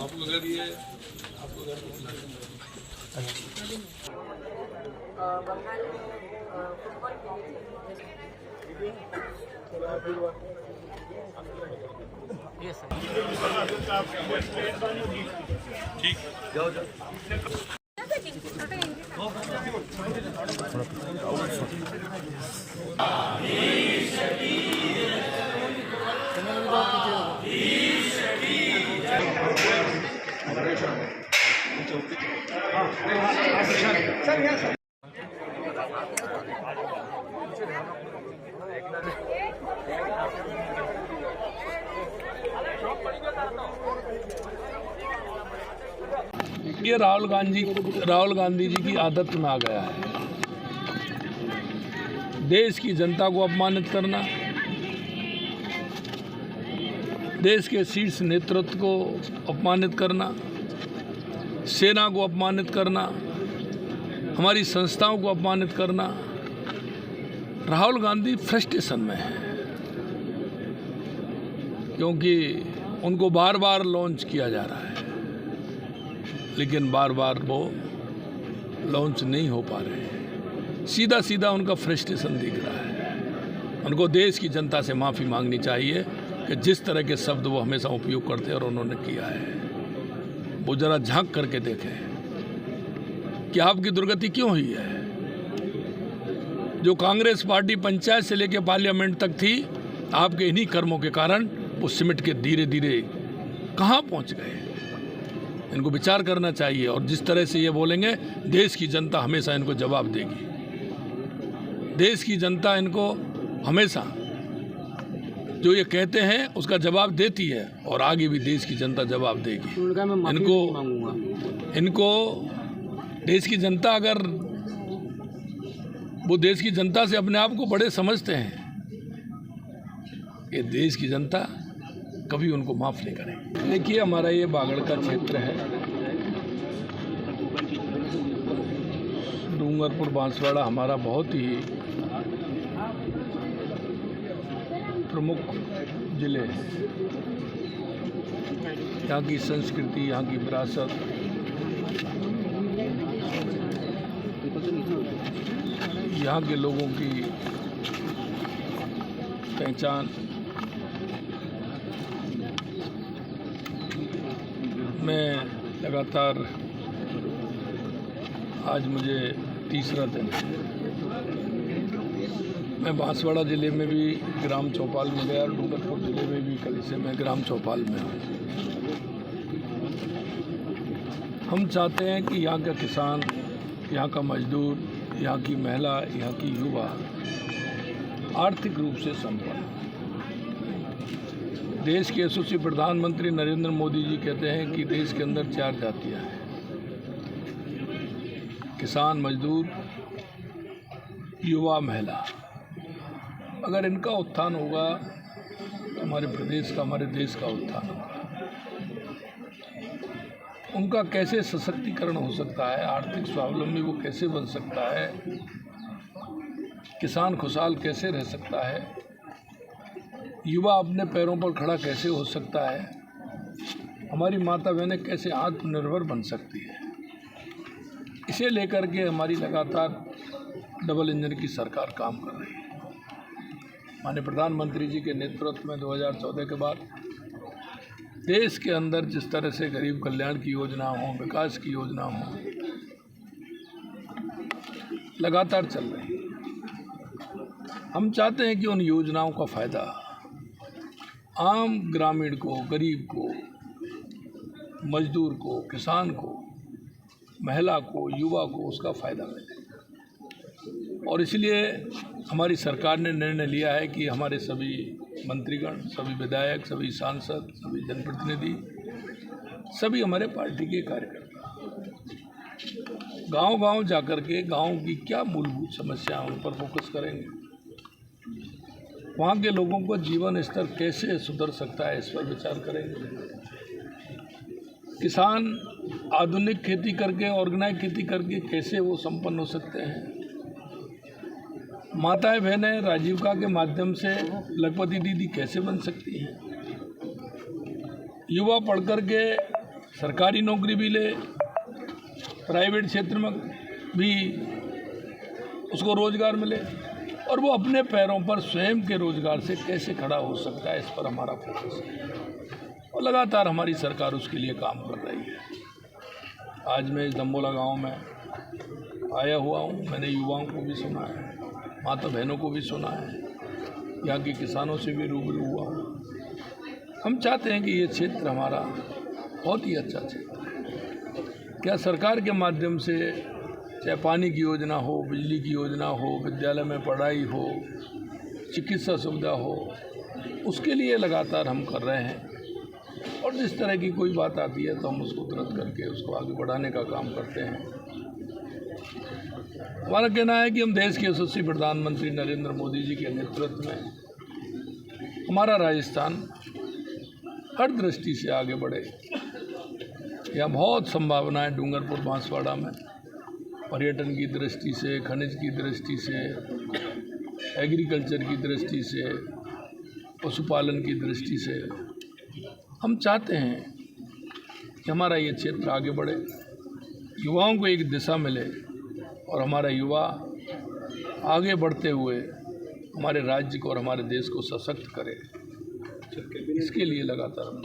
आपको अगर ये आपको अगर बंगाल फुटबॉल ठीक जाओ ये राहुल गांधी जी की आदत में आ गया है देश की जनता को अपमानित करना, देश के शीर्ष नेतृत्व को अपमानित करना, सेना को अपमानित करना, हमारी संस्थाओं को अपमानित करना। राहुल गांधी फ्रस्ट्रेशन में है क्योंकि उनको बार बार लॉन्च किया जा रहा है लेकिन बार बार वो लॉन्च नहीं हो पा रहे हैं। सीधा सीधा उनका फ्रस्ट्रेशन दिख रहा है। उनको देश की जनता से माफ़ी मांगनी चाहिए कि जिस तरह के शब्द वो हमेशा उपयोग करते हैं और उन्होंने किया है वो ज़रा झांक करके देखें कि आपकी दुर्गति क्यों हुई है। जो कांग्रेस पार्टी पंचायत से लेकर पार्लियामेंट तक थी, आपके इन्हीं कर्मों के कारण वो सिमट के धीरे धीरे कहाँ पहुँच गए। इनको विचार करना चाहिए और जिस तरह से ये बोलेंगे देश की जनता हमेशा इनको जवाब देगी। देश की जनता इनको हमेशा जो ये कहते हैं उसका जवाब देती है और आगे भी देश की जनता जवाब देगी। इनको देश की जनता अगर वो देश की जनता से अपने आप को बड़े समझते हैं, ये देश की जनता कभी उनको माफ़ नहीं करेगी। देखिए हमारा ये बागड़ का क्षेत्र है, डूंगरपुर बांसवाड़ा हमारा बहुत ही प्रमुख जिले हैं। यहाँ की संस्कृति, यहाँ की विरासत, यहाँ के लोगों की पहचान, मैं लगातार आज मुझे तीसरा दिन मैं बांसवाड़ा ज़िले में भी ग्राम चौपाल में गया और डूंगरपुर ज़िले में भी कल से मैं ग्राम चौपाल में हूँ। हम चाहते हैं कि यहाँ का किसान, यहाँ का मजदूर, यहाँ की महिला, यहाँ की युवा आर्थिक रूप से संपन्न। देश के यशस्वी प्रधानमंत्री नरेंद्र मोदी जी कहते हैं कि देश के अंदर 4 जातियाँ हैं, किसान, मजदूर, युवा, महिला। अगर इनका उत्थान होगा तो हमारे प्रदेश का, हमारे देश का उत्थान होगा। उनका कैसे सशक्तिकरण हो सकता है, आर्थिक स्वावलंबी वो कैसे बन सकता है, किसान खुशहाल कैसे रह सकता है, युवा अपने पैरों पर खड़ा कैसे हो सकता है, हमारी माता बहनें कैसे आत्मनिर्भर बन सकती है, इसे लेकर के हमारी लगातार डबल इंजन की सरकार काम कर रही है। माननीय प्रधानमंत्री जी के नेतृत्व में 2014 के बाद देश के अंदर जिस तरह से गरीब कल्याण की योजना हो, विकास की योजना हो, लगातार चल रही है। हम चाहते हैं कि उन योजनाओं का फ़ायदा आम ग्रामीण को, गरीब को, मजदूर को, किसान को, महिला को, युवा को उसका फ़ायदा मिले। और इसलिए हमारी सरकार ने निर्णय लिया है कि हमारे सभी मंत्रीगण, सभी विधायक, सभी सांसद, सभी जनप्रतिनिधि, सभी हमारे पार्टी के कार्यकर्ता गांव-गांव जाकर के गांव की क्या मूलभूत समस्या उन पर फोकस करेंगे, वहाँ के लोगों का जीवन स्तर कैसे सुधर सकता है इस पर विचार करेंगे। किसान आधुनिक खेती करके, ऑर्गेनाइज खेती करके कैसे वो संपन्न हो सकते हैं, माताएं बहनें राजीविका के माध्यम से लखपति दीदी कैसे बन सकती हैं? युवा पढ़ कर के सरकारी नौकरी भी ले, प्राइवेट क्षेत्र में भी उसको रोजगार मिले और वो अपने पैरों पर स्वयं के रोजगार से कैसे खड़ा हो सकता है, इस पर हमारा फोकस है और लगातार हमारी सरकार उसके लिए काम कर रही है। आज मैं इस दम्बोला गांव में आया हुआ हूँ। मैंने युवाओं को भी सुना है, माता बहनों को भी सुना है, यहाँ के किसानों से भी रूबरू हुआ हूँ। हम चाहते हैं कि ये क्षेत्र हमारा बहुत ही अच्छा क्षेत्र है। क्या सरकार के माध्यम से चाहे पानी की योजना हो, बिजली की योजना हो, विद्यालय में पढ़ाई हो, चिकित्सा सुविधा हो, उसके लिए लगातार हम कर रहे हैं और जिस तरह की कोई बात आती है तो हम उसको तुरंत करके उसको आगे बढ़ाने का काम करते हैं। हमारा कहना है कि हम देश के यशस्वी प्रधानमंत्री नरेंद्र मोदी जी के नेतृत्व में हमारा राजस्थान हर दृष्टि से आगे बढ़े। यहाँ बहुत संभावनाएं डूंगरपुर बांसवाड़ा में पर्यटन की दृष्टि से, खनिज की दृष्टि से, एग्रीकल्चर की दृष्टि से, पशुपालन की दृष्टि से। हम चाहते हैं कि हमारा ये क्षेत्र आगे बढ़े, युवाओं को एक दिशा मिले और हमारा युवा आगे बढ़ते हुए हमारे राज्य को और हमारे देश को सशक्त करे। इसके लिए लगातार हम